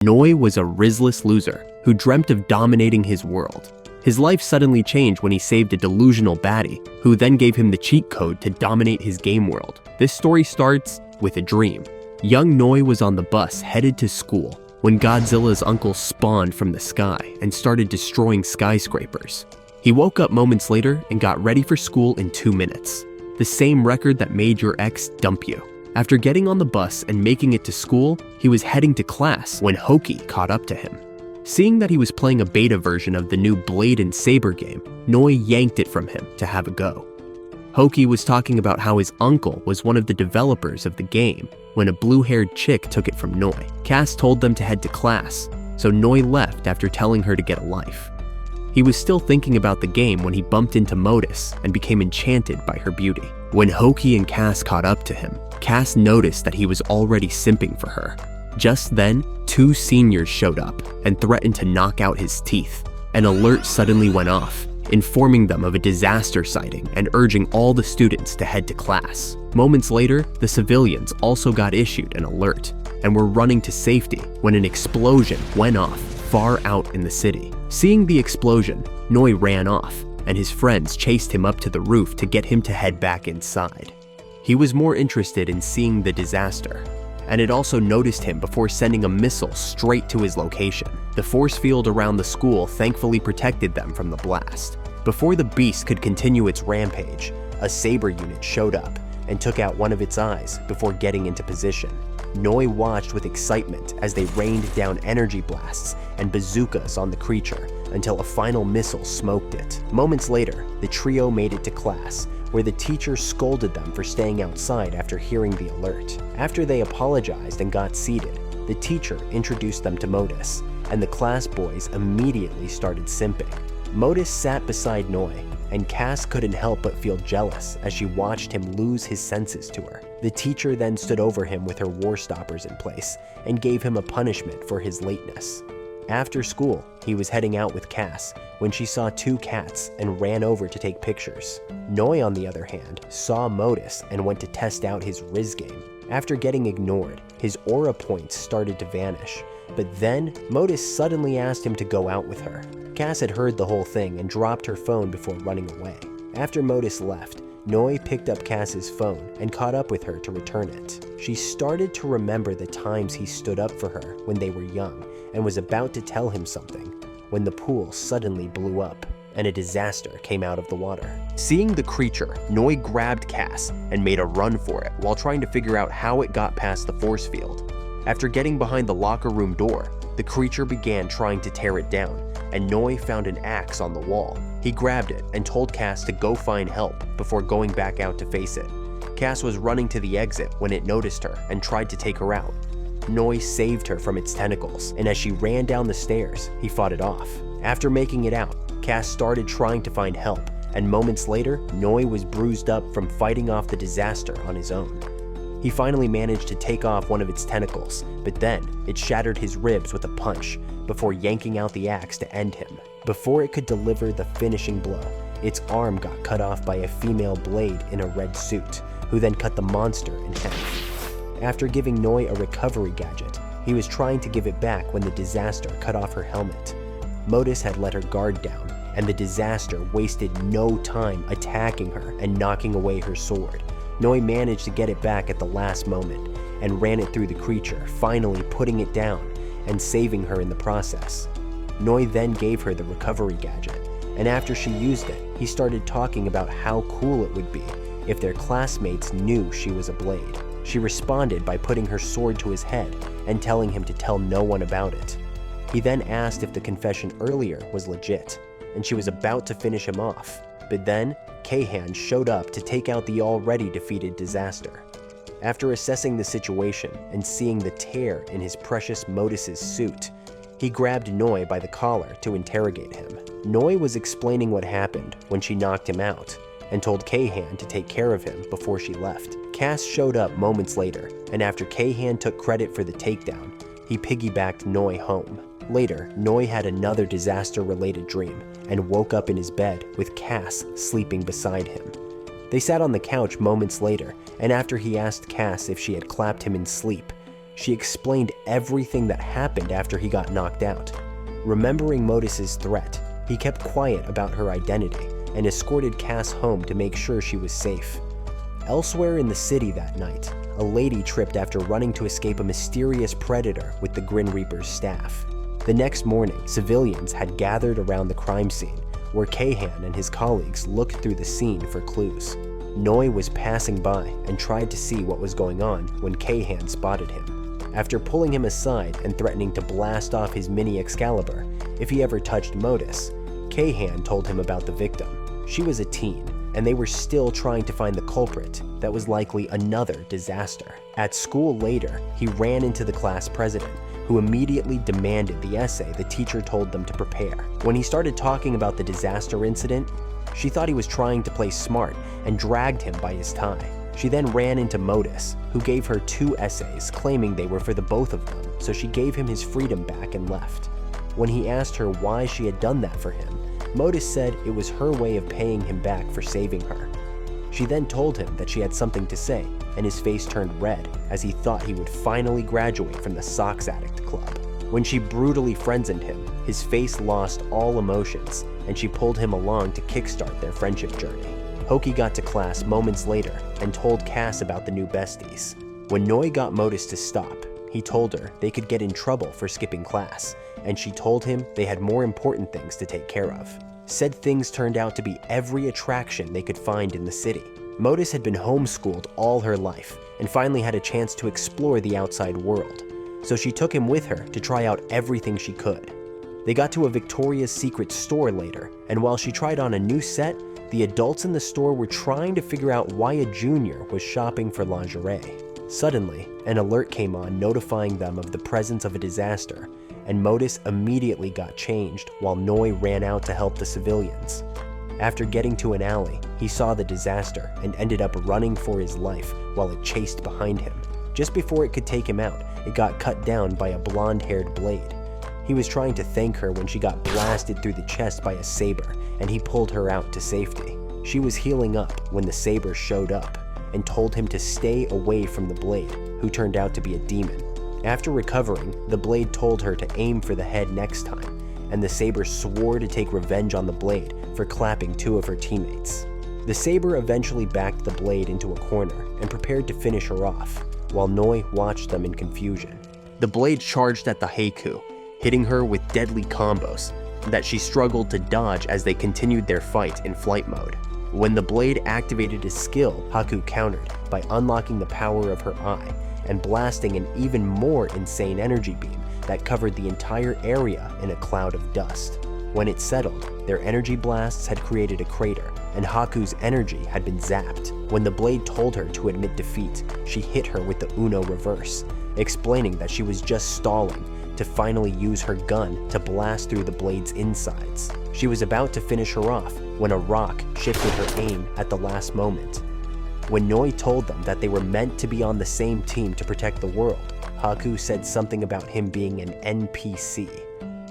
Noi was a rizzless loser who dreamt of dominating his world. His life suddenly changed when he saved a delusional baddie, who then gave him the cheat code to dominate his game world. This story starts with a dream. Young Noi was on the bus headed to school when Godzilla's uncle spawned from the sky and started destroying skyscrapers. He woke up moments later and got ready for school in 2 minutes. The same record that made your ex dump you. After getting on the bus and making it to school, he was heading to class when Hoki caught up to him. Seeing that he was playing a beta version of the new Blade and Saber game, Noi yanked it from him to have a go. Hoki was talking about how his uncle was one of the developers of the game when a blue-haired chick took it from Noi. Cass told them to head to class, so Noi left after telling her to get a life. He was still thinking about the game when he bumped into Modus and became enchanted by her beauty. When Hoki and Cass caught up to him, Cass noticed that he was already simping for her. Just then, 2 seniors showed up and threatened to knock out his teeth. An alert suddenly went off, informing them of a disaster sighting and urging all the students to head to class. Moments later, the civilians also got issued an alert and were running to safety when an explosion went off far out in the city. Seeing the explosion, Noi ran off, and his friends chased him up to the roof to get him to head back inside. He was more interested in seeing the disaster, and it also noticed him before sending a missile straight to his location. The force field around the school thankfully protected them from the blast. Before the beast could continue its rampage, a Saber unit showed up and took out one of its eyes before getting into position. Noi watched with excitement as they rained down energy blasts and bazookas on the creature until a final missile smoked it. Moments later, the trio made it to class, where the teacher scolded them for staying outside after hearing the alert. After they apologized and got seated, the teacher introduced them to Modus, and the class boys immediately started simping. Modus sat beside Noi, and Cass couldn't help but feel jealous as she watched him lose his senses to her. The teacher then stood over him with her war stoppers in place and gave him a punishment for his lateness. After school, he was heading out with Cass when she saw 2 cats and ran over to take pictures. Noi, on the other hand, saw Modus and went to test out his Riz game. After getting ignored, his aura points started to vanish, but then Modus suddenly asked him to go out with her. Cass had heard the whole thing and dropped her phone before running away. After Modus left, Noi picked up Cass's phone and caught up with her to return it. She started to remember the times he stood up for her when they were young and was about to tell him something when the pool suddenly blew up and a disaster came out of the water. Seeing the creature, Noi grabbed Cass and made a run for it while trying to figure out how it got past the force field. After getting behind the locker room door, the creature began trying to tear it down, and Noi found an axe on the wall. He grabbed it and told Cass to go find help before going back out to face it. Cass was running to the exit when it noticed her and tried to take her out. Noi saved her from its tentacles, and as she ran down the stairs, he fought it off. After making it out, Cass started trying to find help, and moments later, Noi was bruised up from fighting off the disaster on his own. He finally managed to take off one of its tentacles, but then it shattered his ribs with a punch before yanking out the axe to end him. Before it could deliver the finishing blow, its arm got cut off by a female blade in a red suit, who then cut the monster in half. After giving Noi a recovery gadget, he was trying to give it back when the disaster cut off her helmet. Modus had let her guard down, and the disaster wasted no time attacking her and knocking away her sword. Noi managed to get it back at the last moment and ran it through the creature, finally putting it down and saving her in the process. Noi then gave her the recovery gadget, and after she used it, he started talking about how cool it would be if their classmates knew she was a blade. She responded by putting her sword to his head and telling him to tell no one about it. He then asked if the confession earlier was legit, and she was about to finish him off, but then Kahan showed up to take out the already defeated disaster. After assessing the situation and seeing the tear in his precious Modus's suit, he grabbed Noi by the collar to interrogate him. Noi was explaining what happened when she knocked him out and told Kahan to take care of him before she left. Cass showed up moments later, and after Kahan took credit for the takedown, he piggybacked Noi home. Later, Noi had another disaster-related dream and woke up in his bed with Cass sleeping beside him. They sat on the couch moments later, and after he asked Cass if she had clapped him in sleep, She explained everything that happened after he got knocked out. Remembering Modus's threat, he kept quiet about her identity and escorted Cass home to make sure she was safe. Elsewhere in the city that night, a lady tripped after running to escape a mysterious predator with the Grim Reaper's staff. The next morning, civilians had gathered around the crime scene, where Kahan and his colleagues looked through the scene for clues. Noi was passing by and tried to see what was going on when Kahan spotted him. After pulling him aside and threatening to blast off his mini Excalibur if he ever touched Modus, Kahan told him about the victim. She was a teen, and they were still trying to find the culprit that was likely another disaster. At school later, he ran into the class president, who immediately demanded the essay the teacher told them to prepare. When he started talking about the disaster incident, she thought he was trying to play smart and dragged him by his tie. She then ran into Modus, who gave her 2 essays claiming they were for the both of them, so she gave him his freedom back and left. When he asked her why she had done that for him, Modus said it was her way of paying him back for saving her. She then told him that she had something to say, and his face turned red as he thought he would finally graduate from the Socks Addict Club. When she brutally friend-zoned him, his face lost all emotions, and she pulled him along to kickstart their friendship journey. Hoki got to class moments later and told Cass about the new besties. When Noi got Modus to stop, he told her they could get in trouble for skipping class, and she told him they had more important things to take care of. Said things turned out to be every attraction they could find in the city. Modus had been homeschooled all her life and finally had a chance to explore the outside world, so she took him with her to try out everything she could. They got to a Victoria's Secret store later, and while she tried on a new set, the adults in the store were trying to figure out why a junior was shopping for lingerie. Suddenly, an alert came on notifying them of the presence of a disaster, and Modus immediately got changed while Noi ran out to help the civilians. After getting to an alley, he saw the disaster and ended up running for his life while it chased behind him. Just before it could take him out, it got cut down by a blonde-haired blade. He was trying to thank her when she got blasted through the chest by a saber, and he pulled her out to safety. She was healing up when the saber showed up and told him to stay away from the blade, who turned out to be a demon. After recovering, the blade told her to aim for the head next time, and the saber swore to take revenge on the blade for clapping 2 of her teammates. The saber eventually backed the blade into a corner and prepared to finish her off, while Noi watched them in confusion. The blade charged at the Haiku, hitting her with deadly combos that she struggled to dodge as they continued their fight in flight mode. When the blade activated his skill, Haku countered by unlocking the power of her eye and blasting an even more insane energy beam that covered the entire area in a cloud of dust. When it settled, their energy blasts had created a crater, and Haku's energy had been zapped. When the blade told her to admit defeat, she hit her with the Uno reverse, explaining that she was just stalling to finally use her gun to blast through the blade's insides. She was about to finish her off when a rock shifted her aim at the last moment. When Noi told them that they were meant to be on the same team to protect the world, Haku said something about him being an NPC.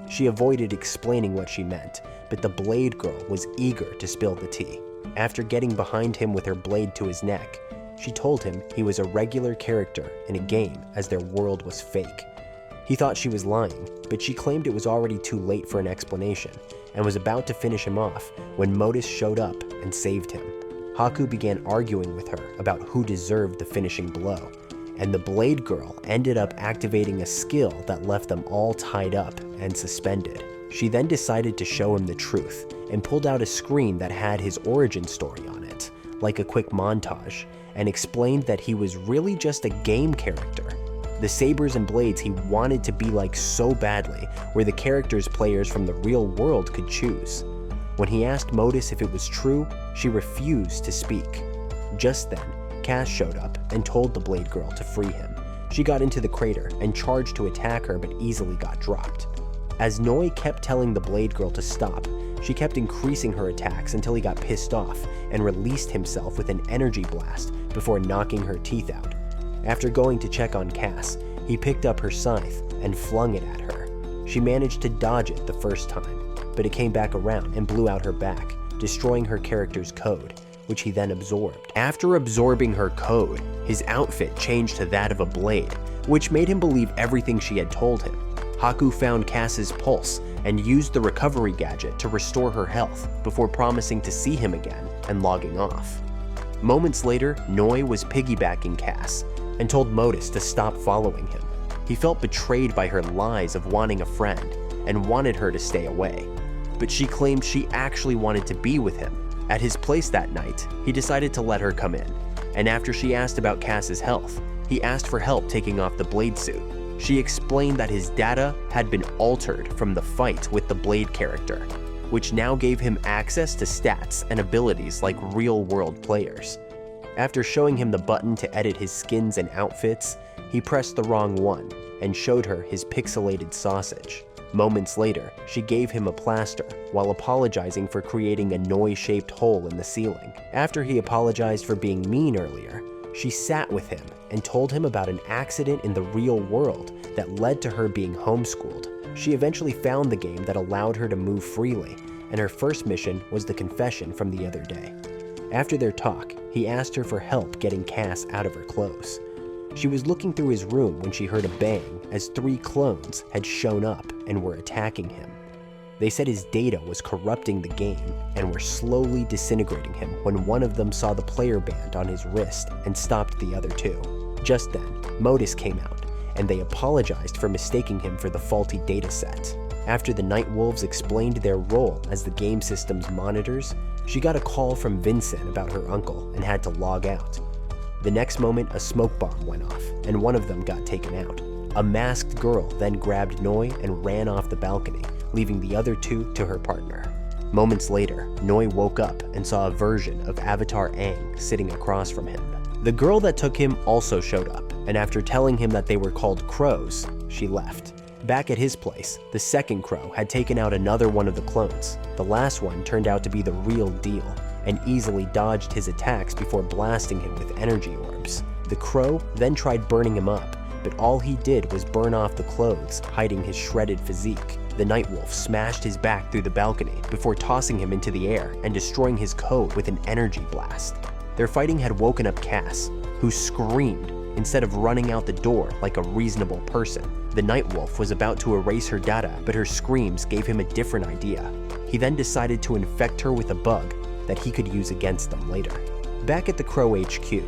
She avoided explaining what she meant, but the Blade Girl was eager to spill the tea. After getting behind him with her blade to his neck, she told him he was a regular character in a game as their world was fake. He thought she was lying, but she claimed it was already too late for an explanation and was about to finish him off when Modus showed up and saved him. Haku began arguing with her about who deserved the finishing blow, and the Blade Girl ended up activating a skill that left them all tied up and suspended. She then decided to show him the truth and pulled out a screen that had his origin story on it, like a quick montage, and explained that he was really just a game character. The sabers and blades he wanted to be like so badly were the characters players from the real world could choose. When he asked Modus if it was true, she refused to speak. Just then, Cass showed up and told the Blade Girl to free him. She got into the crater and charged to attack her but easily got dropped. As Noi kept telling the Blade Girl to stop, she kept increasing her attacks until he got pissed off and released himself with an energy blast before knocking her teeth out. After going to check on Cass, he picked up her scythe and flung it at her. She managed to dodge it the first time, but it came back around and blew out her back, destroying her character's code, which he then absorbed. After absorbing her code, his outfit changed to that of a blade, which made him believe everything she had told him. Haku found Cass's pulse and used the recovery gadget to restore her health before promising to see him again and logging off. Moments later, Noi was piggybacking Cass and told Modus to stop following him. He felt betrayed by her lies of wanting a friend and wanted her to stay away, but she claimed she actually wanted to be with him. At his place that night, he decided to let her come in, and after she asked about Cass's health, he asked for help taking off the blade suit. She explained that his data had been altered from the fight with the Blade character, which now gave him access to stats and abilities like real-world players. After showing him the button to edit his skins and outfits, he pressed the wrong one and showed her his pixelated sausage. Moments later, she gave him a plaster while apologizing for creating a Noi-shaped hole in the ceiling. After he apologized for being mean earlier, she sat with him and told him about an accident in the real world that led to her being homeschooled. She eventually found the game that allowed her to move freely, and her first mission was the confession from the other day. After their talk, he asked her for help getting Cass out of her clothes. She was looking through his room when she heard a bang as 3 clones had shown up and were attacking him. They said his data was corrupting the game and were slowly disintegrating him when one of them saw the player band on his wrist and stopped the other 2. Just then, Modus came out, and they apologized for mistaking him for the faulty data set. After the Night Wolves explained their role as the game system's monitors, she got a call from Vincent about her uncle and had to log out. The next moment, a smoke bomb went off, and one of them got taken out. A masked girl then grabbed Noi and ran off the balcony, leaving the other 2 to her partner. Moments later, Noi woke up and saw a version of Avatar Aang sitting across from him. The girl that took him also showed up, and after telling him that they were called crows, she left. Back at his place, the second crow had taken out another one of the clones. The last one turned out to be the real deal, and easily dodged his attacks before blasting him with energy orbs. The crow then tried burning him up, but all he did was burn off the clothes, hiding his shredded physique. The Nightwolf smashed his back through the balcony before tossing him into the air and destroying his code with an energy blast. Their fighting had woken up Cass, who screamed instead of running out the door like a reasonable person. The Nightwolf was about to erase her data, but her screams gave him a different idea. He then decided to infect her with a bug that he could use against them later. Back at the Crow HQ,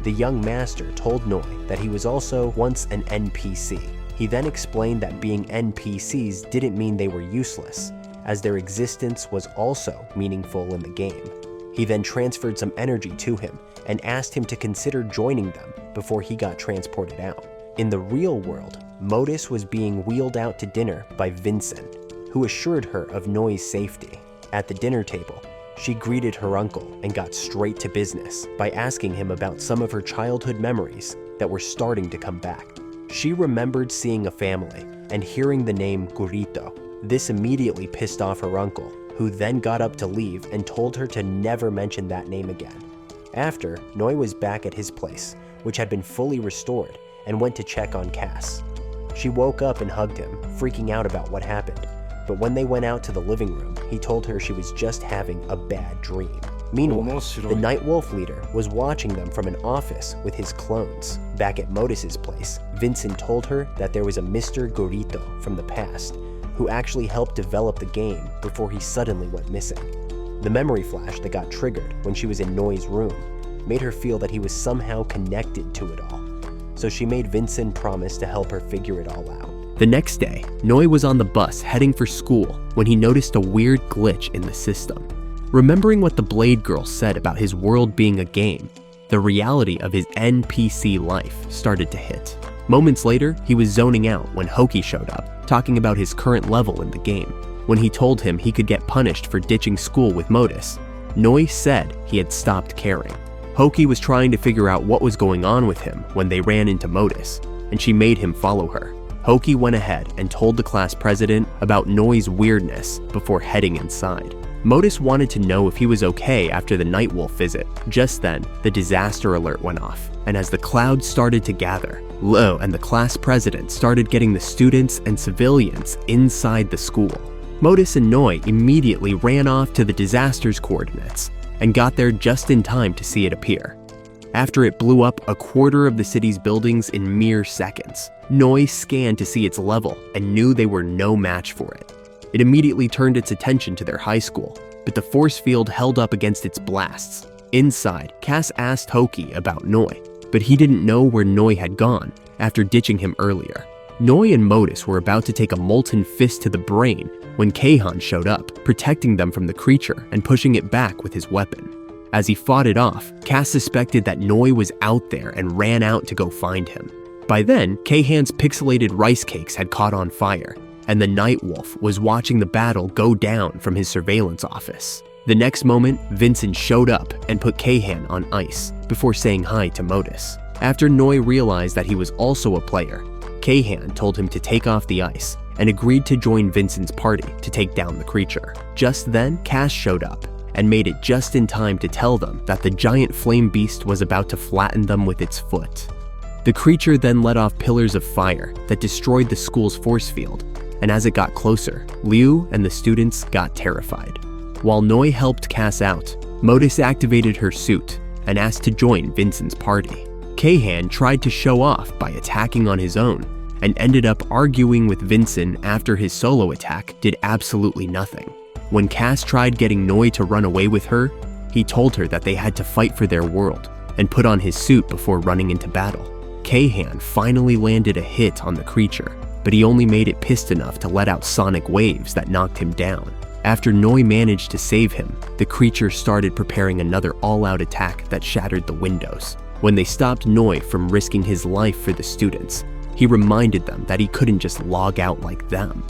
the young master told Noi that he was also once an NPC. He then explained that being NPCs didn't mean they were useless, as their existence was also meaningful in the game. He then transferred some energy to him and asked him to consider joining them before he got transported out. In the real world, Modus was being wheeled out to dinner by Vincent, who assured her of Noi's safety. At the dinner table, she greeted her uncle and got straight to business by asking him about some of her childhood memories that were starting to come back. She remembered seeing a family and hearing the name Gurito. This immediately pissed off her uncle, who then got up to leave and told her to never mention that name again. After, Noi was back at his place, which had been fully restored, and went to check on Cass. She woke up and hugged him, freaking out about what happened. But when they went out to the living room, he told her she was just having a bad dream. Meanwhile, the Nightwolf leader was watching them from an office with his clones. Back at Modus's place, Vincent told her that there was a Mr. Gurito from the past who actually helped develop the game before he suddenly went missing. The memory flash that got triggered when she was in Noi's room made her feel that he was somehow connected to it all, so she made Vincent promise to help her figure it all out. The next day, Noi was on the bus heading for school when he noticed a weird glitch in the system. Remembering what the Blade Girl said about his world being a game, the reality of his NPC life started to hit. Moments later, he was zoning out when Hoki showed up, talking about his current level in the game. When he told him he could get punished for ditching school with Modus, Noi said he had stopped caring. Hoki was trying to figure out what was going on with him when they ran into Modus, and she made him follow her. Hoki went ahead and told the class president about Noi's weirdness before heading inside. Modus wanted to know if he was okay after the Nightwolf visit. Just then, the disaster alert went off, and as the clouds started to gather, Lo and the class president started getting the students and civilians inside the school. Modus and Noi immediately ran off to the disaster's coordinates and got there just in time to see it appear. after it blew up a quarter of the city's buildings in mere seconds. Noi scanned to see its level and knew they were no match for it. It immediately turned its attention to their high school, but the force field held up against its blasts. Inside, Cass asked Hoki about Noi, but he didn't know where Noi had gone after ditching him earlier. Noi and Modus were about to take a molten fist to the brain when Keihan showed up, protecting them from the creature and pushing it back with his weapon. As he fought it off, Cass suspected that Noi was out there and ran out to go find him. By then, Keihan's pixelated rice cakes had caught on fire, and the Night Wolf was watching the battle go down from his surveillance office. The next moment, Vincent showed up and put Keihan on ice before saying hi to Modus. After Noi realized that he was also a player, Keihan told him to take off the ice and agreed to join Vincent's party to take down the creature. Just then, Cass showed up and made it just in time to tell them that the giant flame beast was about to flatten them with its foot. The creature then let off pillars of fire that destroyed the school's force field, and as it got closer, Liu and the students got terrified. While Noi helped Cass out, Modus activated her suit and asked to join Vincent's party. Keihan tried to show off by attacking on his own, and ended up arguing with Vincent after his solo attack did absolutely nothing. When Cass tried getting Noi to run away with her, he told her that they had to fight for their world and put on his suit before running into battle. Keihan finally landed a hit on the creature, but he only made it pissed enough to let out sonic waves that knocked him down. After Noi managed to save him, the creature started preparing another all-out attack that shattered the windows. When they stopped Noi from risking his life for the students, he reminded them that he couldn't just log out like them.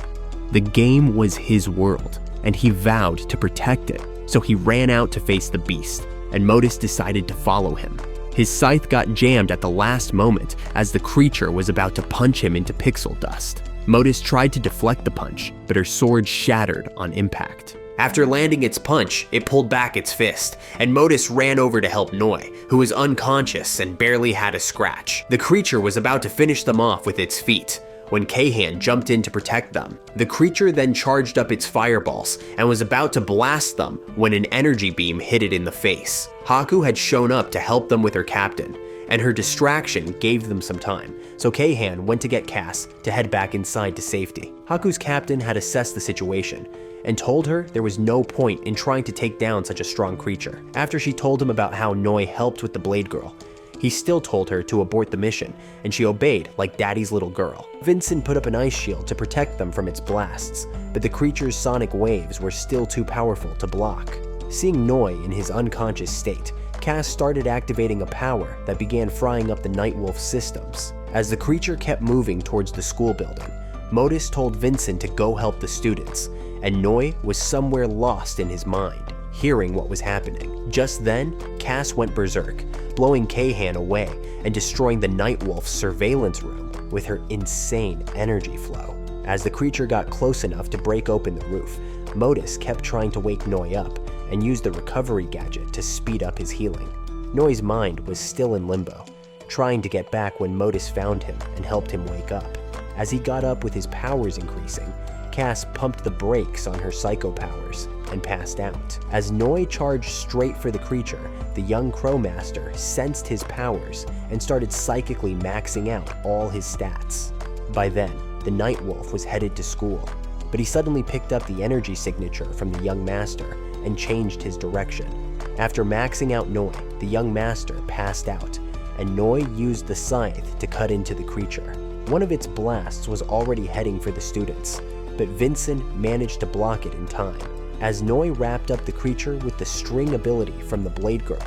The game was his world, and he vowed to protect it, so he ran out to face the beast, and Modus decided to follow him. His scythe got jammed at the last moment as the creature was about to punch him into pixel dust. Modus tried to deflect the punch, but her sword shattered on impact. After landing its punch, it pulled back its fist, and Modus ran over to help Noi, who was unconscious and barely had a scratch. The creature was about to finish them off with its feet, when Keihan jumped in to protect them. The creature then charged up its fireballs and was about to blast them when an energy beam hit it in the face. Haku had shown up to help them with her captain, and her distraction gave them some time, so Keihan went to get Cass to head back inside to safety. Haku's captain had assessed the situation and told her there was no point in trying to take down such a strong creature. After she told him about how Noi helped with the Blade Girl, he still told her to abort the mission, and she obeyed like daddy's little girl. Vincent put up an ice shield to protect them from its blasts, but the creature's sonic waves were still too powerful to block. Seeing Noi in his unconscious state, Cass started activating a power that began frying up the Night Wolf's systems. As the creature kept moving towards the school building, Modus told Vincent to go help the students, and Noi was somewhere lost in his mind, hearing what was happening. Just then, Cass went berserk, blowing Keihan away and destroying the Night Wolf's surveillance room with her insane energy flow. As the creature got close enough to break open the roof, Modus kept trying to wake Noi up and used the recovery gadget to speed up his healing. Noi's mind was still in limbo, trying to get back when Modus found him and helped him wake up. As he got up with his powers increasing, Cass pumped the brakes on her psycho powers and passed out. As Noi charged straight for the creature, the young Crowmaster sensed his powers and started psychically maxing out all his stats. By then, the Night Wolf was headed to school, but he suddenly picked up the energy signature from the young master and changed his direction. After maxing out Noi, the young master passed out, and Noi used the scythe to cut into the creature. One of its blasts was already heading for the students, but Vincent managed to block it in time. As Noi wrapped up the creature with the string ability from the Blade Girl,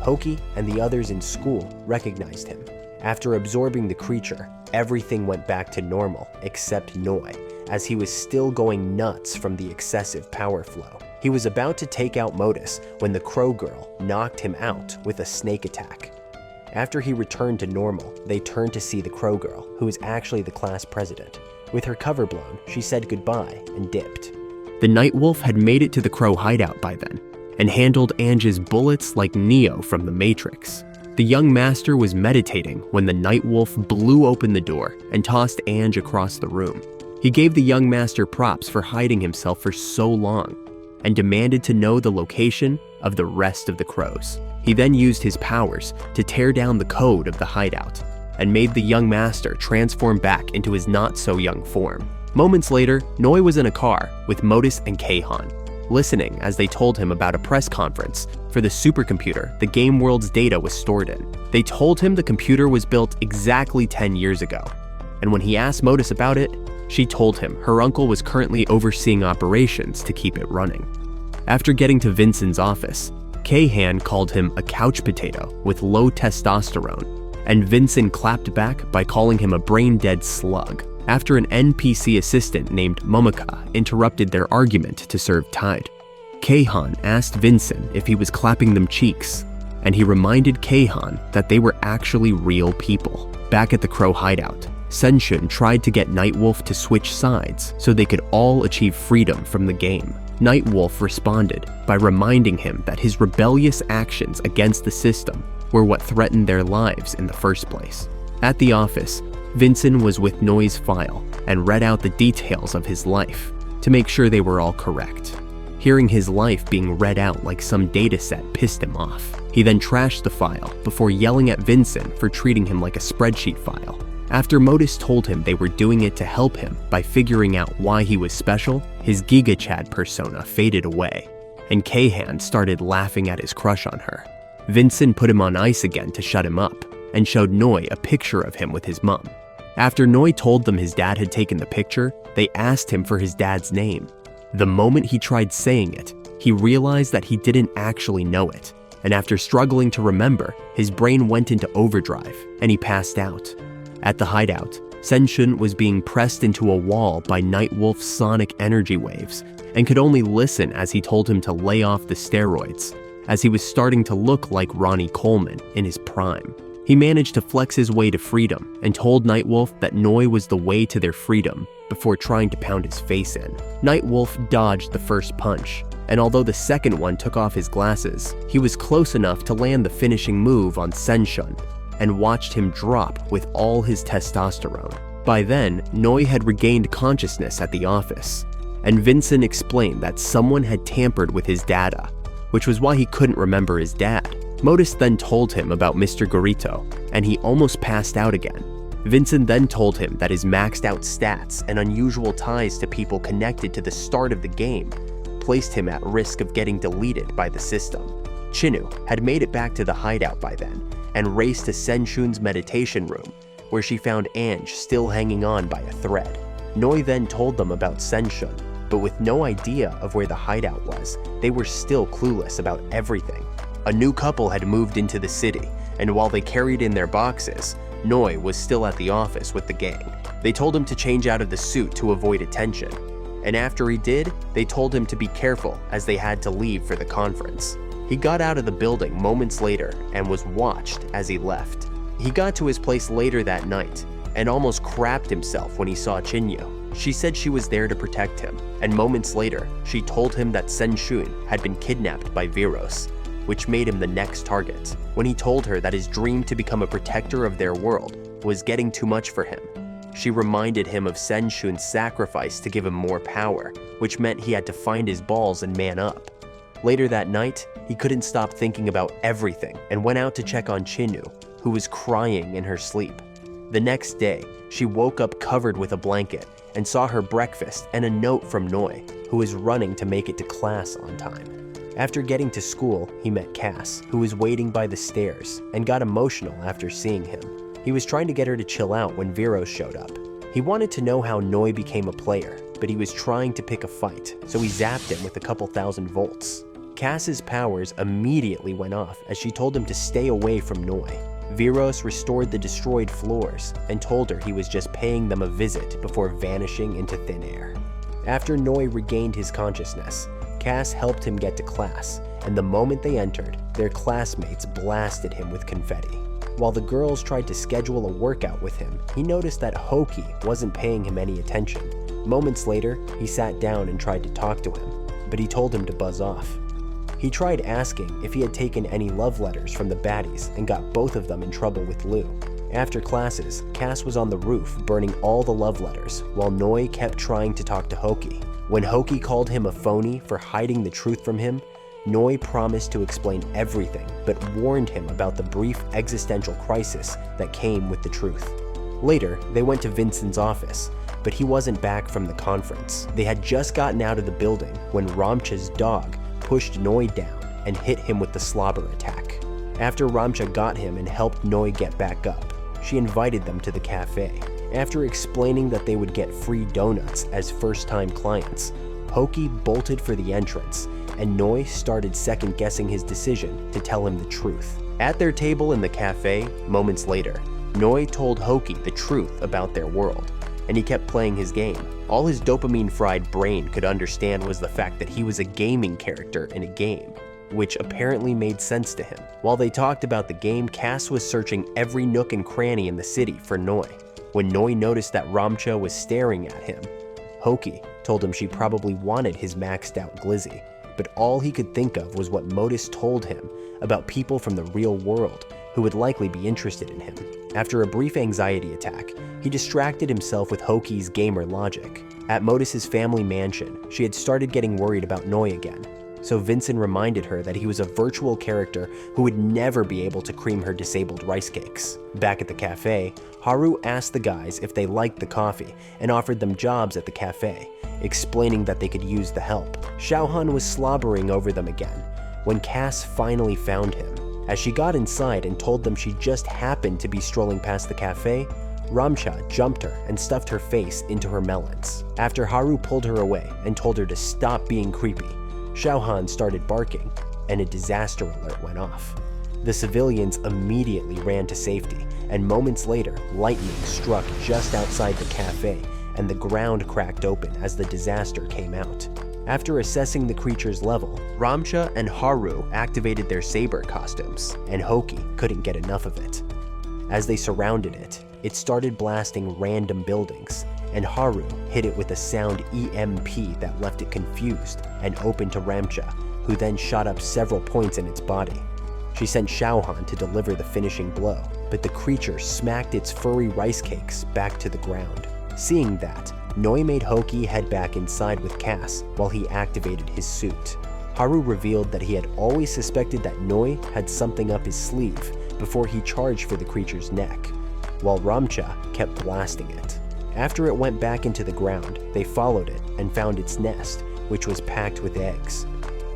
Hoki and the others in school recognized him. After absorbing the creature, everything went back to normal except Noi, as he was still going nuts from the excessive power flow. He was about to take out Modus when the Crow Girl knocked him out with a snake attack. After he returned to normal, they turned to see the Crow Girl, who was actually the class president. With her cover blown, she said goodbye and dipped. The Night Wolf had made it to the Crow hideout by then, and handled Ange's bullets like Neo from the Matrix. The young master was meditating when the Night Wolf blew open the door and tossed Ange across the room. He gave the young master props for hiding himself for so long, and demanded to know the location of the rest of the crows. He then used his powers to tear down the code of the hideout and made the young master transform back into his not-so-young form. Moments later, Noi was in a car with Modus and Keihan, listening as they told him about a press conference for the supercomputer the game world's data was stored in. They told him the computer was built exactly 10 years ago, and when he asked Modus about it, she told him her uncle was currently overseeing operations to keep it running. After getting to Vincent's office, Keihan called him a couch potato with low testosterone, and Vincent clapped back by calling him a brain-dead slug, after an NPC assistant named Momika interrupted their argument to serve Tide. Keihan asked Vincent if he was clapping them cheeks, and he reminded Keihan that they were actually real people. Back at the Crow hideout, Senshun tried to get Nightwolf to switch sides so they could all achieve freedom from the game. Nightwolf responded by reminding him that his rebellious actions against the system were what threatened their lives in the first place. At the office, Vincent was with Noi's file and read out the details of his life to make sure they were all correct. Hearing his life being read out like some dataset pissed him off. He then trashed the file before yelling at Vincent for treating him like a spreadsheet file. After Modus told him they were doing it to help him by figuring out why he was special, his Giga Chad persona faded away, and Keihan started laughing at his crush on her. Vincent put him on ice again to shut him up, and showed Noi a picture of him with his mom. After Noi told them his dad had taken the picture, they asked him for his dad's name. The moment he tried saying it, he realized that he didn't actually know it, and after struggling to remember, his brain went into overdrive, and he passed out. At the hideout, Senshun was being pressed into a wall by Nightwolf's sonic energy waves, and could only listen as he told him to lay off the steroids, as he was starting to look like Ronnie Coleman in his prime. He managed to flex his way to freedom and told Nightwolf that Noi was the way to their freedom before trying to pound his face in. Nightwolf dodged the first punch, and although the second one took off his glasses, he was close enough to land the finishing move on Senshun and watched him drop with all his testosterone. By then, Noi had regained consciousness at the office, and Vincent explained that someone had tampered with his data, which was why he couldn't remember his dad. Modus then told him about Mr. Gorito, and he almost passed out again. Vincent then told him that his maxed out stats and unusual ties to people connected to the start of the game placed him at risk of getting deleted by the system. Chinu had made it back to the hideout by then, and raced to Senshun's meditation room, where she found Ange still hanging on by a thread. Noi then told them about Senshun, but with no idea of where the hideout was, they were still clueless about everything. A new couple had moved into the city, and while they carried in their boxes, Noi was still at the office with the gang. They told him to change out of the suit to avoid attention, and after he did, they told him to be careful as they had to leave for the conference. He got out of the building moments later and was watched as he left. He got to his place later that night and almost crapped himself when he saw Chinyo. She said she was there to protect him, and moments later, she told him that Senshun had been kidnapped by Viros, which made him the next target. When he told her that his dream to become a protector of their world was getting too much for him, she reminded him of Senshun's sacrifice to give him more power, which meant he had to find his balls and man up. Later that night, he couldn't stop thinking about everything and went out to check on Chinu, who was crying in her sleep. The next day, she woke up covered with a blanket and saw her breakfast and a note from Noi, who was running to make it to class on time. After getting to school, he met Cass, who was waiting by the stairs, and got emotional after seeing him. He was trying to get her to chill out when Viros showed up. He wanted to know how Noi became a player, but he was trying to pick a fight, so he zapped him with a couple thousand volts. Cass's powers immediately went off as she told him to stay away from Noi. Viros restored the destroyed floors and told her he was just paying them a visit before vanishing into thin air. After Noi regained his consciousness, Cass helped him get to class, and the moment they entered, their classmates blasted him with confetti. While the girls tried to schedule a workout with him, he noticed that Hoki wasn't paying him any attention. Moments later, he sat down and tried to talk to him, but he told him to buzz off. He tried asking if he had taken any love letters from the baddies and got both of them in trouble with Lou. After classes, Cass was on the roof burning all the love letters, while Noi kept trying to talk to Hoki. When Hoki called him a phony for hiding the truth from him, Noi promised to explain everything, but warned him about the brief existential crisis that came with the truth. Later, they went to Vincent's office, but he wasn't back from the conference. They had just gotten out of the building when Ramcha's dog pushed Noi down and hit him with the slobber attack. After Ramcha got him and helped Noi get back up, she invited them to the cafe. After explaining that they would get free donuts as first-time clients, Hoki bolted for the entrance, and Noi started second-guessing his decision to tell him the truth. At their table in the cafe, moments later, Noi told Hoki the truth about their world, and he kept playing his game. All his dopamine-fried brain could understand was the fact that he was a gaming character in a game, which apparently made sense to him. While they talked about the game, Cass was searching every nook and cranny in the city for Noi. When Noi noticed that Ramcha was staring at him, Hoki told him she probably wanted his maxed out glizzy, but all he could think of was what Modus told him about people from the real world who would likely be interested in him. After a brief anxiety attack, he distracted himself with Hoki's gamer logic. At Modus's family mansion, she had started getting worried about Noi again, so Vincent reminded her that he was a virtual character who would never be able to cream her disabled rice cakes. Back at the cafe, Haru asked the guys if they liked the coffee and offered them jobs at the cafe, explaining that they could use the help. Xiaohan was slobbering over them again when Cass finally found him. As she got inside and told them she just happened to be strolling past the cafe, Ramcha jumped her and stuffed her face into her melons. After Haru pulled her away and told her to stop being creepy, Xiaohan started barking, and a disaster alert went off. The civilians immediately ran to safety, and moments later, lightning struck just outside the cafe, and the ground cracked open as the disaster came out. After assessing the creature's level, Ramcha and Haru activated their saber costumes, and Hoki couldn't get enough of it. As they surrounded it, it started blasting random buildings, and Haru hit it with a sound EMP that left it confused and open to Ramcha, who then shot up several points in its body. She sent Xiaohan to deliver the finishing blow, but the creature smacked its furry rice cakes back to the ground. Seeing that, Noi made Hoki head back inside with Cass while he activated his suit. Haru revealed that he had always suspected that Noi had something up his sleeve before he charged for the creature's neck, while Ramcha kept blasting it. After it went back into the ground, they followed it and found its nest, which was packed with eggs.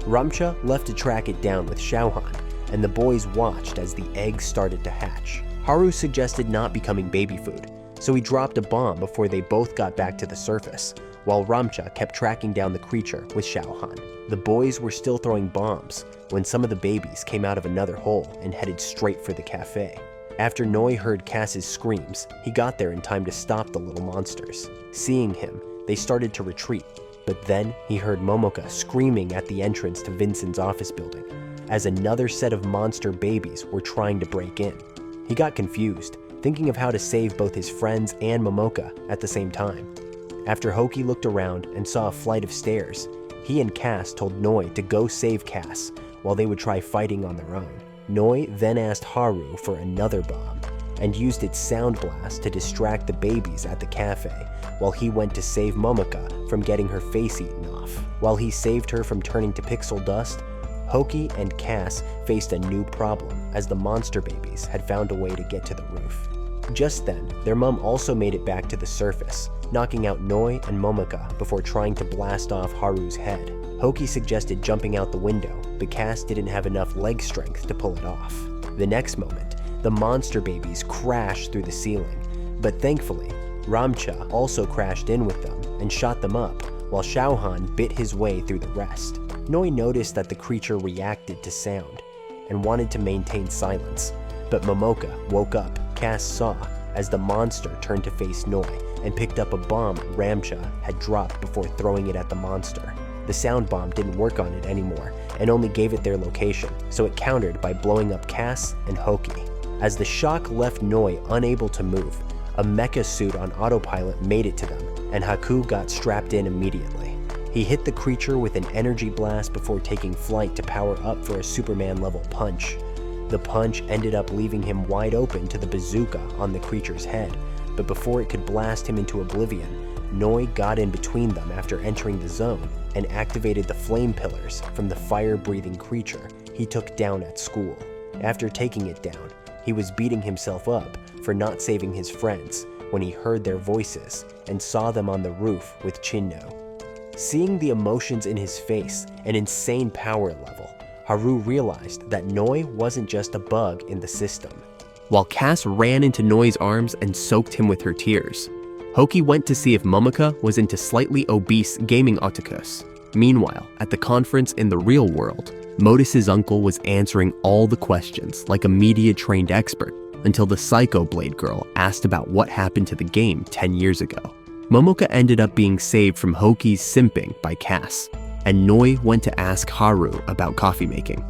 Ramcha left to track it down with Xiaohan, and the boys watched as the eggs started to hatch. Haru suggested not becoming baby food, so he dropped a bomb before they both got back to the surface, while Ramcha kept tracking down the creature with Xiaohan. The boys were still throwing bombs when some of the babies came out of another hole and headed straight for the cafe. After Noi heard Cass's screams, he got there in time to stop the little monsters. Seeing him, they started to retreat, but then he heard Momoka screaming at the entrance to Vincent's office building, as another set of monster babies were trying to break in. He got confused, thinking of how to save both his friends and Momoka at the same time. After Hoki looked around and saw a flight of stairs, he and Cass told Noi to go save Cass while they would try fighting on their own. Noi then asked Haru for another bomb and used its sound blast to distract the babies at the cafe while he went to save Momoka from getting her face eaten off. While he saved her from turning to pixel dust, Hoki and Cass faced a new problem as the monster babies had found a way to get to the roof. Just then, their mom also made it back to the surface, knocking out Noi and Momoka before trying to blast off Haru's head. Hoki suggested jumping out the window, but Cass didn't have enough leg strength to pull it off. The next moment, the monster babies crashed through the ceiling, but thankfully, Ramcha also crashed in with them and shot them up, while Xiaohan bit his way through the rest. Noi noticed that the creature reacted to sound and wanted to maintain silence, but Momoka woke up. Cass saw as the monster turned to face Noi and picked up a bomb Ramcha had dropped before throwing it at the monster. The sound bomb didn't work on it anymore and only gave it their location, so it countered by blowing up Cass and Hoki. As the shock left Noi unable to move, a mecha suit on autopilot made it to them, and Haku got strapped in immediately. He hit the creature with an energy blast before taking flight to power up for a Superman-level punch. The punch ended up leaving him wide open to the bazooka on the creature's head, but before it could blast him into oblivion, Noi got in between them after entering the zone and activated the flame pillars from the fire-breathing creature he took down at school. After taking it down, he was beating himself up for not saving his friends when he heard their voices and saw them on the roof with Chinno. Seeing the emotions in his face and insane power level, Haru realized that Noi wasn't just a bug in the system. While Cass ran into Noi's arms and soaked him with her tears, Hoki went to see if Momoko was into slightly obese gaming otakus. Meanwhile, at the conference in the real world, Modus's uncle was answering all the questions like a media-trained expert until the Psycho Blade girl asked about what happened to the game 10 years ago. Momoko ended up being saved from Hoki's simping by Cass, and Noi went to ask Haru about coffee making.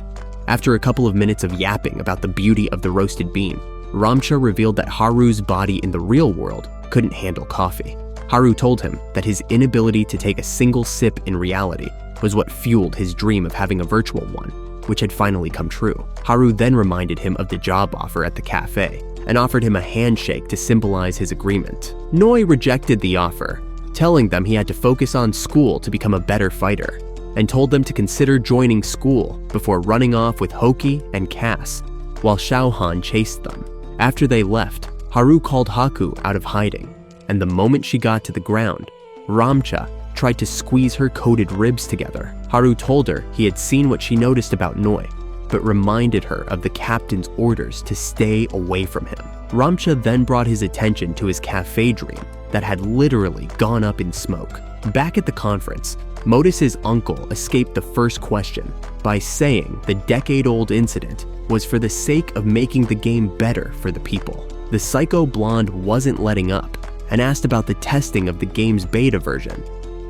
After a couple of minutes of yapping about the beauty of the roasted bean, Ramcha revealed that Haru's body in the real world couldn't handle coffee. Haru told him that his inability to take a single sip in reality was what fueled his dream of having a virtual one, which had finally come true. Haru then reminded him of the job offer at the cafe and offered him a handshake to symbolize his agreement. Noi rejected the offer, telling them he had to focus on school to become a better fighter, and told them to consider joining school before running off with Hoki and Cass, while Xiaohan chased them. After they left, Haru called Haku out of hiding, and the moment she got to the ground, Ramcha tried to squeeze her coated ribs together. Haru told her he had seen what she noticed about Noi, but reminded her of the captain's orders to stay away from him. Ramcha then brought his attention to his cafe dream that had literally gone up in smoke. Back at the conference, Modus's uncle escaped the first question by saying the decade-old incident was for the sake of making the game better for the people. The psycho blonde wasn't letting up and asked about the testing of the game's beta version,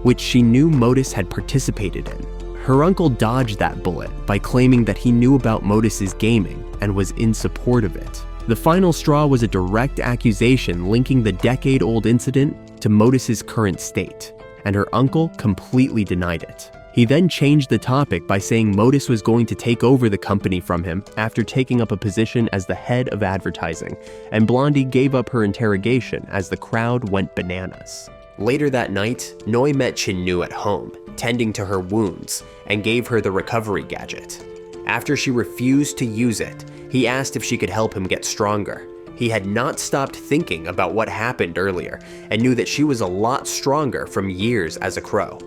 which she knew Modus had participated in. Her uncle dodged that bullet by claiming that he knew about Modus's gaming and was in support of it. The final straw was a direct accusation linking the decade-old incident to Modus's current state, and her uncle completely denied it. He then changed the topic by saying Modus was going to take over the company from him after taking up a position as the head of advertising, and Blondie gave up her interrogation as the crowd went bananas. Later that night, Noi met Chinnu at home, tending to her wounds, and gave her the recovery gadget. After she refused to use it, he asked if she could help him get stronger. He had not stopped thinking about what happened earlier and knew that she was a lot stronger from years as a crow.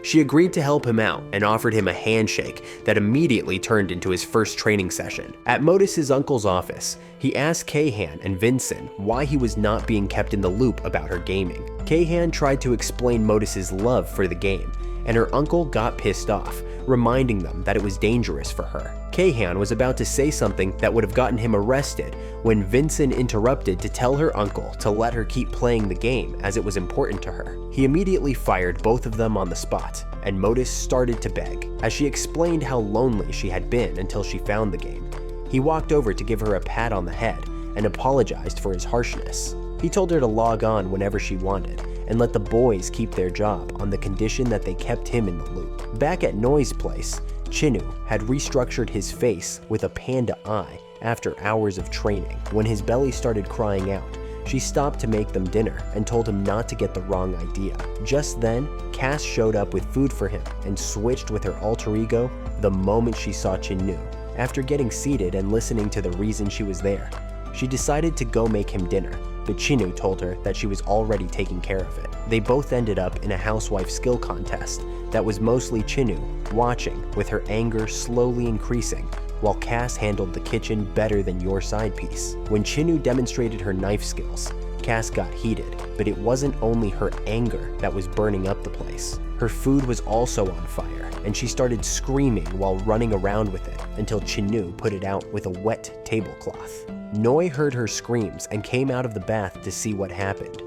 She agreed to help him out and offered him a handshake that immediately turned into his first training session. At Modus's uncle's office, he asked Keihan and Vincent why he was not being kept in the loop about her gaming. Keihan tried to explain Modus's love for the game, and her uncle got pissed off, reminding them that it was dangerous for her. Keihan was about to say something that would have gotten him arrested when Vincent interrupted to tell her uncle to let her keep playing the game as it was important to her. He immediately fired both of them on the spot, and Modus started to beg, as she explained how lonely she had been until she found the game. He walked over to give her a pat on the head and apologized for his harshness. He told her to log on whenever she wanted and let the boys keep their job on the condition that they kept him in the loop. Back at Noi's place, Chinnu had restructured his face with a panda eye after hours of training. When his belly started crying out, she stopped to make them dinner and told him not to get the wrong idea. Just then, Cass showed up with food for him and switched with her alter ego the moment she saw Chinnu. After getting seated and listening to the reason she was there, she decided to go make him dinner, but Chinnu told her that she was already taking care of it. They both ended up in a housewife skill contest that was mostly Chinnu watching, with her anger slowly increasing, while Cass handled the kitchen better than your side piece. When Chinnu demonstrated her knife skills, Cass got heated, but it wasn't only her anger that was burning up the place. Her food was also on fire, and she started screaming while running around with it until Chinnu put it out with a wet tablecloth. Noi heard her screams and came out of the bath to see what happened.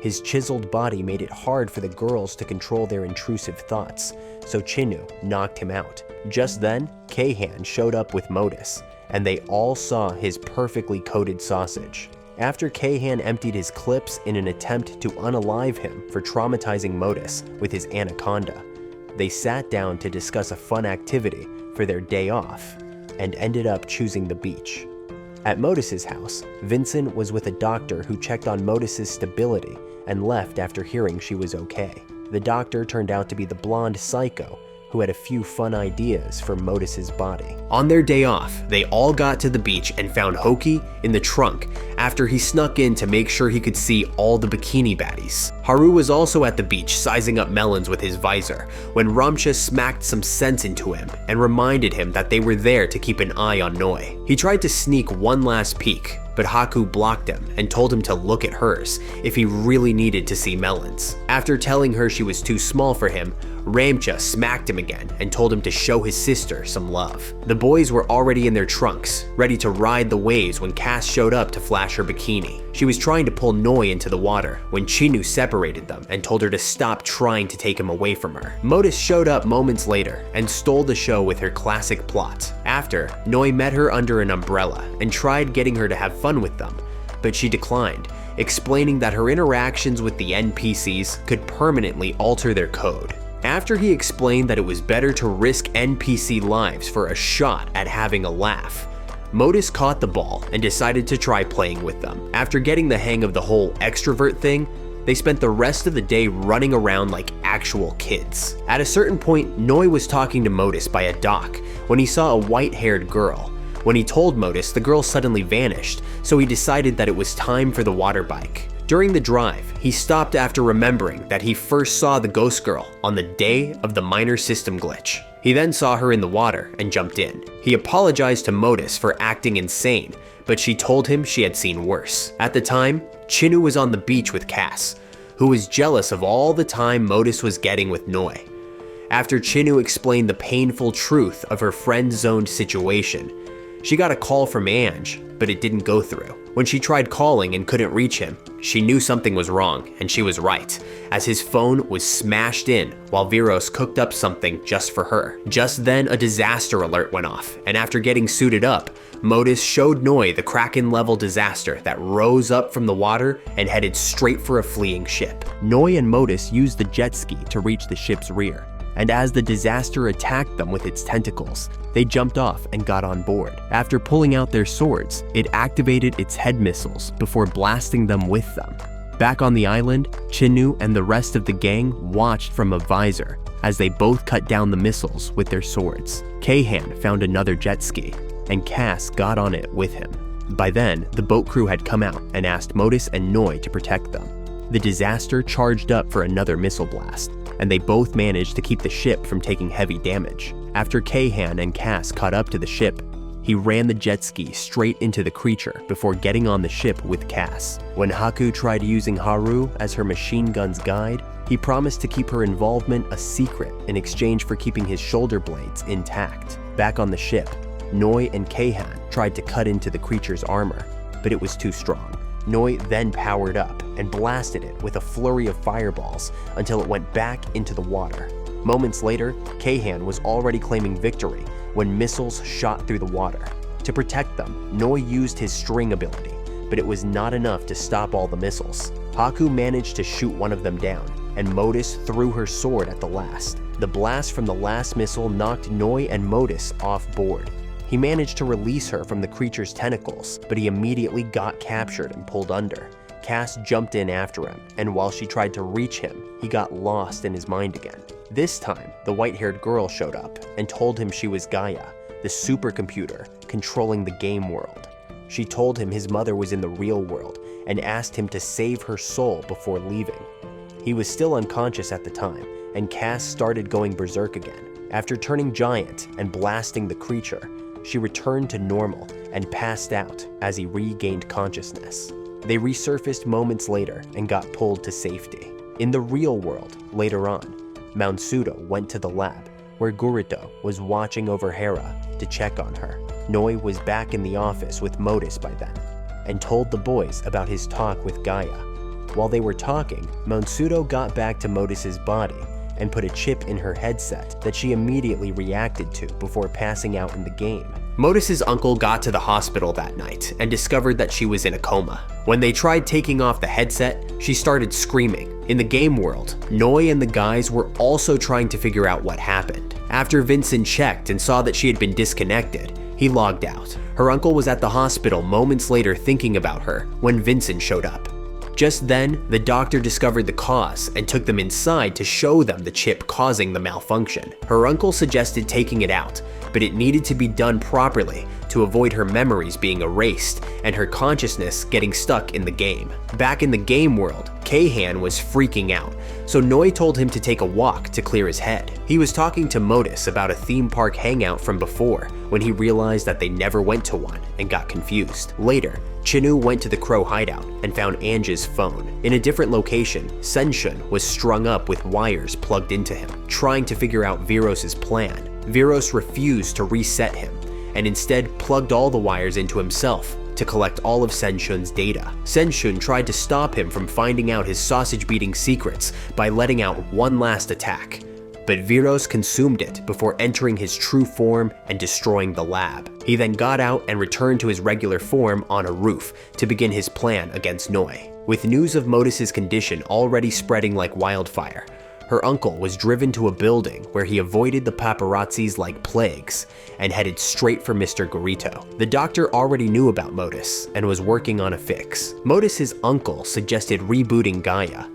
His chiseled body made it hard for the girls to control their intrusive thoughts, so Chinnu knocked him out. Just then, Keihan showed up with Modus, and they all saw his perfectly coated sausage. After Keihan emptied his clips in an attempt to unalive him for traumatizing Modus with his anaconda, they sat down to discuss a fun activity for their day off, and ended up choosing the beach. At Modus's house, Vincent was with a doctor who checked on Modus's stability and left after hearing she was okay. The doctor turned out to be the blonde psycho who had a few fun ideas for Modus's body. On their day off, they all got to the beach and found Hoki in the trunk after he snuck in to make sure he could see all the bikini baddies. Haru was also at the beach sizing up melons with his visor when Ramcha smacked some sense into him and reminded him that they were there to keep an eye on Noi. He tried to sneak one last peek, but Haku blocked him and told him to look at hers if he really needed to see melons. After telling her she was too small for him, Ramcha smacked him again and told him to show his sister some love. The boys were already in their trunks, ready to ride the waves when Cass showed up to flash her bikini. She was trying to pull Noi into the water when Chinu separated them and told her to stop trying to take him away from her. Modus showed up moments later and stole the show with her classic plot. After, Noi met her under an umbrella and tried getting her to have fun with them, but she declined, explaining that her interactions with the NPCs could permanently alter their code. After he explained that it was better to risk NPC lives for a shot at having a laugh, Modus caught the ball and decided to try playing with them. After getting the hang of the whole extrovert thing, they spent the rest of the day running around like actual kids. At a certain point, Noi was talking to Modus by a dock when he saw a white-haired girl. When he told Modus, the girl suddenly vanished, so he decided that it was time for the water bike. During the drive, he stopped after remembering that he first saw the ghost girl on the day of the minor system glitch. He then saw her in the water and jumped in. He apologized to Modus for acting insane, but she told him she had seen worse. At the time, Chinu was on the beach with Cass, who was jealous of all the time Modus was getting with Noi. After Chinu explained the painful truth of her friend-zoned situation, she got a call from Ange, but it didn't go through. When she tried calling and couldn't reach him, she knew something was wrong, and she was right, as his phone was smashed in while Viros cooked up something just for her. Just then, a disaster alert went off, and after getting suited up, Modus showed Noi the Kraken-level disaster that rose up from the water and headed straight for a fleeing ship. Noi and Modus used the jet ski to reach the ship's rear, and as the disaster attacked them with its tentacles, they jumped off and got on board. After pulling out their swords, it activated its head missiles before blasting them with them. Back on the island, Chinu and the rest of the gang watched from a visor as they both cut down the missiles with their swords. Kahan found another jet ski, and Cass got on it with him. By then, the boat crew had come out and asked Modus and Noi to protect them. The disaster charged up for another missile blast, and they both managed to keep the ship from taking heavy damage. After Kahan and Cass caught up to the ship, he ran the jet ski straight into the creature before getting on the ship with Cass. When Haku tried using Haru as her machine gun's guide, he promised to keep her involvement a secret in exchange for keeping his shoulder blades intact. Back on the ship, Noi and Kahan tried to cut into the creature's armor, but it was too strong. Noi then powered up and blasted it with a flurry of fireballs until it went back into the water. Moments later, Kahan was already claiming victory when missiles shot through the water. To protect them, Noi used his string ability, but it was not enough to stop all the missiles. Haku managed to shoot one of them down, and Modus threw her sword at the last. The blast from the last missile knocked Noi and Modus off board. He managed to release her from the creature's tentacles, but he immediately got captured and pulled under. Cass jumped in after him, and while she tried to reach him, he got lost in his mind again. This time, the white-haired girl showed up and told him she was Gaia, the supercomputer controlling the game world. She told him his mother was in the real world and asked him to save her soul before leaving. He was still unconscious at the time, and Cass started going berserk again. After turning giant and blasting the creature, she returned to normal and passed out as he regained consciousness. They resurfaced moments later and got pulled to safety. In the real world, later on, Mounsudo went to the lab where Gurito was watching over Hera to check on her. Noi was back in the office with Modus by then and told the boys about his talk with Gaia. While they were talking, Mounsudo got back to Modus's body and put a chip in her headset that she immediately reacted to before passing out in the game. Modus's uncle got to the hospital that night and discovered that she was in a coma. When they tried taking off the headset, she started screaming. In the game world, Noi and the guys were also trying to figure out what happened. After Vincent checked and saw that she had been disconnected, he logged out. Her uncle was at the hospital moments later thinking about her when Vincent showed up. Just then, the doctor discovered the cause and took them inside to show them the chip causing the malfunction. Her uncle suggested taking it out, but it needed to be done properly to avoid her memories being erased and her consciousness getting stuck in the game. Back in the game world, Kahan was freaking out, so Noi told him to take a walk to clear his head. He was talking to Modus about a theme park hangout from before when he realized that they never went to one and got confused. Later, Chinu went to the Crow hideout and found Ange's phone. In a different location, Senshun was strung up with wires plugged into him, trying to figure out Viros's plan. Viros refused to reset him and instead plugged all the wires into himself to collect all of Senshun's data. Senshun tried to stop him from finding out his sausage-beating secrets by letting out one last attack, but Viros consumed it before entering his true form and destroying the lab. He then got out and returned to his regular form on a roof to begin his plan against Noi. With news of Modus's condition already spreading like wildfire, her uncle was driven to a building where he avoided the paparazzis like plagues and headed straight for Mr. Gurito. The doctor already knew about Modus and was working on a fix. Modus's uncle suggested rebooting Gaia,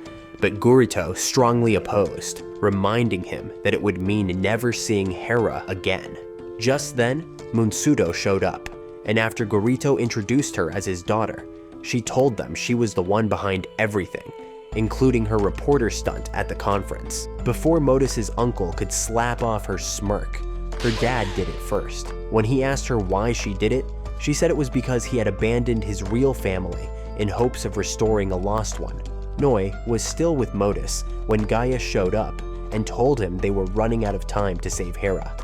but Gurito strongly opposed, reminding him that it would mean never seeing Hera again. Just then, Munsudo showed up, and after Gurito introduced her as his daughter, she told them she was the one behind everything, including her reporter stunt at the conference. Before Modus's uncle could slap off her smirk, her dad did it first. When he asked her why she did it, she said it was because he had abandoned his real family in hopes of restoring a lost one. Noi was still with Modus when Gaia showed up and told him they were running out of time to save Hera.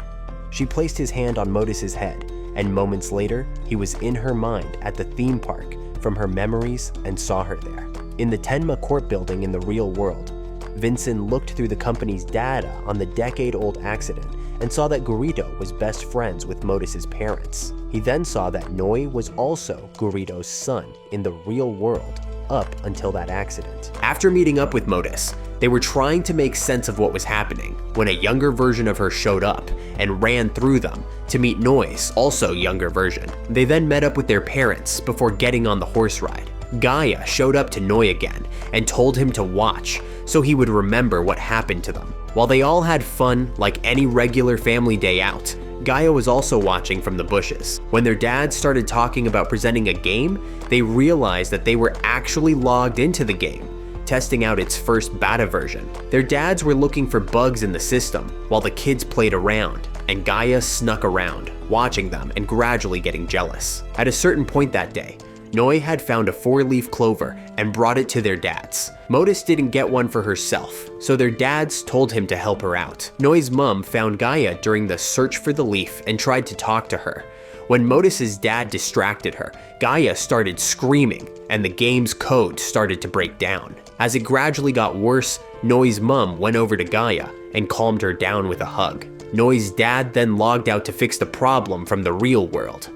She placed his hand on Modus's head, and moments later, he was in her mind at the theme park from her memories and saw her there. In the Tenma Court building in the real world, Vincent looked through the company's data on the decade-old accident and saw that Gurito was best friends with Modus's parents. He then saw that Noi was also Gurito's son in the real world up until that accident. After meeting up with Modus, they were trying to make sense of what was happening when a younger version of her showed up and ran through them to meet Noi's also younger version. They then met up with their parents before getting on the horse ride. Gaia showed up to Noi again and told him to watch so he would remember what happened to them. While they all had fun like any regular family day out, Gaia was also watching from the bushes. When their dads started talking about presenting a game, they realized that they were actually logged into the game, testing out its first beta version. Their dads were looking for bugs in the system while the kids played around, and Gaia snuck around, watching them and gradually getting jealous. At a certain point that day, Noi had found a 4-leaf clover and brought it to their dads. Modus didn't get one for herself, so their dads told him to help her out. Noi's mom found Gaia during the search for the leaf and tried to talk to her. When Modus's dad distracted her, Gaia started screaming and the game's code started to break down. As it gradually got worse, Noi's mom went over to Gaia and calmed her down with a hug. Noi's dad then logged out to fix the problem from the real world.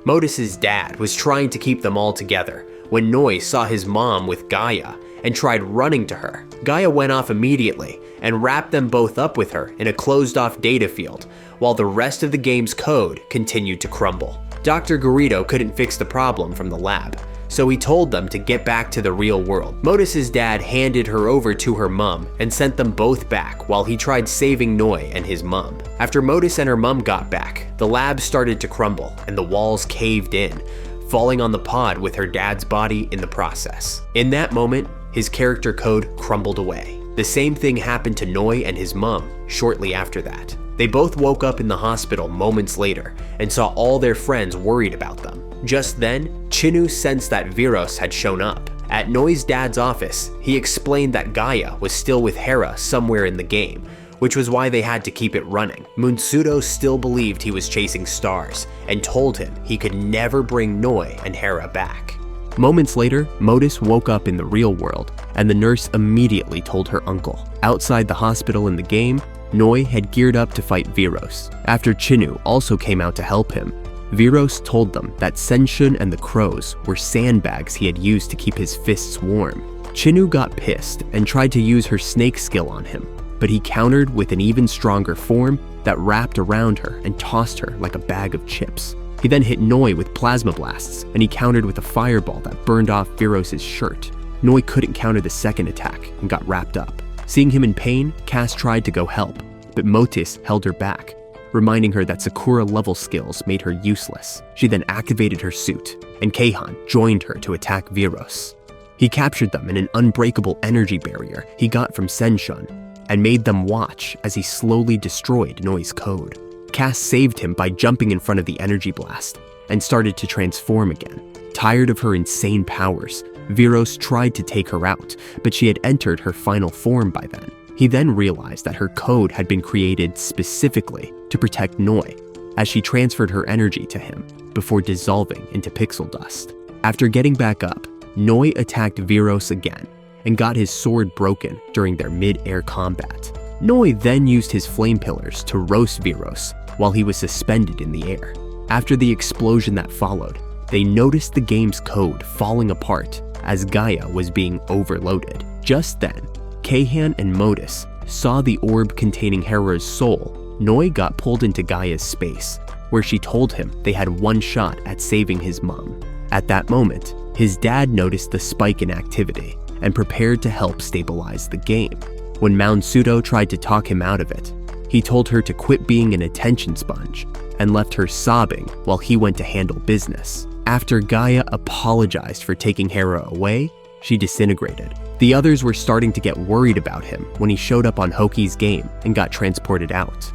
Modus's dad was trying to keep them all together when Noi saw his mom with Gaia and tried running to her. Gaia went off immediately and wrapped them both up with her in a closed-off data field, while the rest of the game's code continued to crumble. Dr. Gurito couldn't fix the problem from the lab, so he told them to get back to the real world. Modus's dad handed her over to her mom and sent them both back while he tried saving Noi and his mom. After Modus and her mom got back, the lab started to crumble and the walls caved in, falling on the pod with her dad's body in the process. In that moment, his character code crumbled away. The same thing happened to Noi and his mom shortly after that. They both woke up in the hospital moments later and saw all their friends worried about them. Just then, Chinu sensed that Viros had shown up. At Noi's dad's office, he explained that Gaia was still with Hera somewhere in the game, which was why they had to keep it running. Munsudo still believed he was chasing stars and told him he could never bring Noi and Hera back. Moments later, Modus woke up in the real world, and the nurse immediately told her uncle. Outside the hospital in the game, Noi had geared up to fight Viros. After Chinu also came out to help him, Viros told them that Senshun and the crows were sandbags he had used to keep his fists warm. Chinu got pissed and tried to use her snake skill on him, but he countered with an even stronger form that wrapped around her and tossed her like a bag of chips. He then hit Noi with plasma blasts, and he countered with a fireball that burned off Viros' shirt. Noi couldn't counter the second attack and got wrapped up. Seeing him in pain, Cass tried to go help, but Motis held her back, reminding her that Sakura-level skills made her useless. She then activated her suit, and Keihan joined her to attack Viros. He captured them in an unbreakable energy barrier he got from Senshun, and made them watch as he slowly destroyed Noi's code. Cass saved him by jumping in front of the energy blast, and started to transform again. Tired of her insane powers, Viros tried to take her out, but she had entered her final form by then. He then realized that her code had been created specifically to protect Noi, as she transferred her energy to him before dissolving into pixel dust. After getting back up, Noi attacked Viros again and got his sword broken during their mid-air combat. Noi then used his flame pillars to roast Viros while he was suspended in the air. After the explosion that followed, they noticed the game's code falling apart as Gaia was being overloaded. Just then, Keihan and Modus saw the orb containing Hera's soul. Noi got pulled into Gaia's space, where she told him they had one shot at saving his mom. At that moment, his dad noticed the spike in activity and prepared to help stabilize the game. When Mounsudo tried to talk him out of it, he told her to quit being an attention sponge and left her sobbing while he went to handle business. After Gaia apologized for taking Hera away, she disintegrated. The others were starting to get worried about him when he showed up on Hoki's game and got transported out.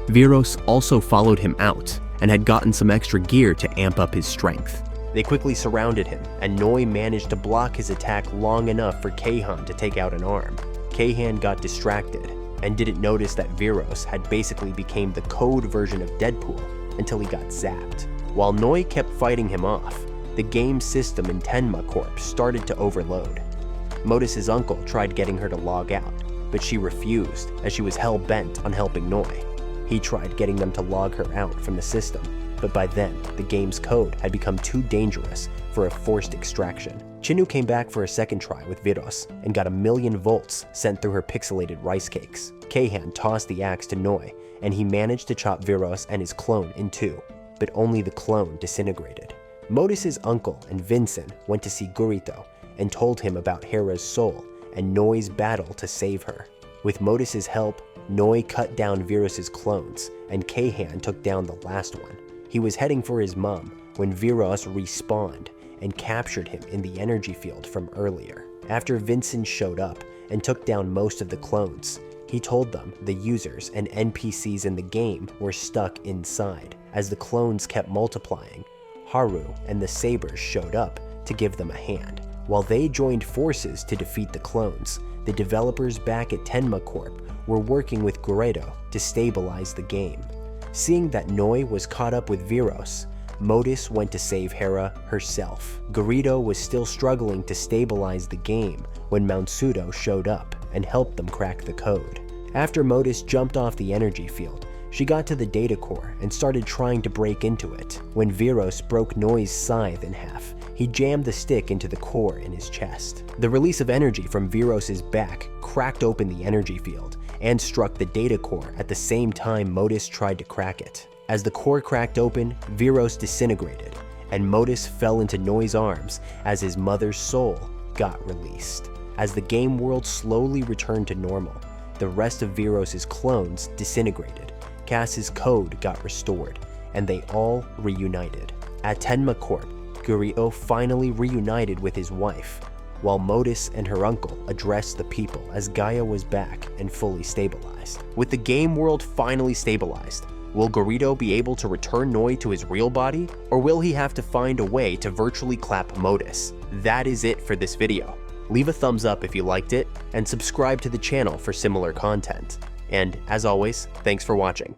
Viros also followed him out and had gotten some extra gear to amp up his strength. They quickly surrounded him, and Noi managed to block his attack long enough for Keihan to take out an arm. Keihan got distracted and didn't notice that Viros had basically become the code version of Deadpool until he got zapped. While Noi kept fighting him off, the game system in Tenma Corp started to overload. Modus's uncle tried getting her to log out, but she refused as she was hell-bent on helping Noi. He tried getting them to log her out from the system, but by then, the game's code had become too dangerous for a forced extraction. Chinu came back for a second try with Viros and got 1,000,000 volts sent through her pixelated rice cakes. Keihan tossed the axe to Noi, and he managed to chop Viros and his clone in two, but only the clone disintegrated. Modus's uncle and Vincent went to see Gurito and told him about Hera's soul and Noi's battle to save her. With Modus's help, Noi cut down Viros's clones, and Keihan took down the last one. He was heading for his mom when Viros respawned and captured him in the energy field from earlier. After Vincent showed up and took down most of the clones, he told them the users and NPCs in the game were stuck inside. As the clones kept multiplying, Haru and the Sabers showed up to give them a hand. While they joined forces to defeat the clones, the developers back at Tenma Corp were working with Gurito to stabilize the game. Seeing that Noi was caught up with Viros, Modus went to save Hera herself. Gurito was still struggling to stabilize the game when Mounsudo showed up and helped them crack the code. After Modus jumped off the energy field, she got to the data core and started trying to break into it. When Viros broke Noi's scythe in half, he jammed the stick into the core in his chest. The release of energy from Viros's back cracked open the energy field and struck the data core at the same time Modus tried to crack it. As the core cracked open, Viros disintegrated, and Modus fell into Noi's arms as his mother's soul got released. As the game world slowly returned to normal, the rest of Viros's clones disintegrated, Cass's code got restored, and they all reunited. At Tenma Corp, Gurito finally reunited with his wife, while Modus and her uncle addressed the people as Gaia was back and fully stabilized. With the game world finally stabilized, will Gurito be able to return Noi to his real body, or will he have to find a way to virtually clap Modus? That is it for this video. Leave a thumbs up if you liked it, and subscribe to the channel for similar content. And as always, thanks for watching.